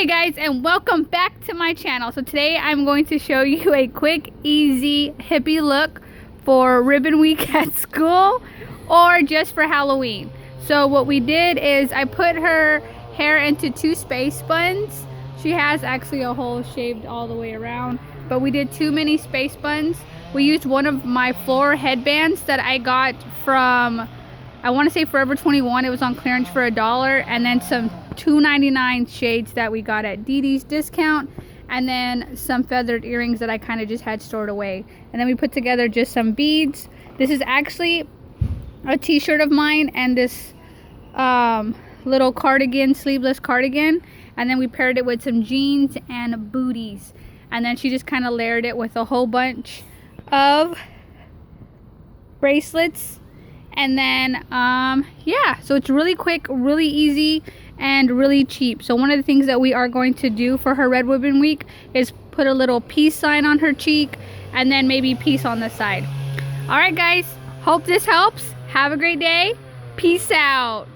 Hey guys, and welcome back to my channel. So today I'm going to show you a quick, easy hippie look for Ribbon Week at school or just for Halloween. So what we did is I put her hair into 2 space buns. She has actually a whole shaved all the way around, but we did 2 mini space buns. We used one of my floor headbands that I got from, I want to say Forever 21. It was on clearance for $1, and then some $2.99 shades that we got at Dee Dee's discount, and then some feathered earrings that I kind of just had stored away. And then we put together just some beads. This is actually a t-shirt of mine and this little cardigan, sleeveless cardigan, and then we paired it with some jeans and booties, and then she just kind of layered it with a whole bunch of bracelets. And then yeah, so it's really quick, really easy, and really cheap. So one of the things that we are going to do for her Red Ribbon Week is put a little peace sign on her cheek and then maybe peace on the side. All right guys, hope this helps. Have a great day. Peace out.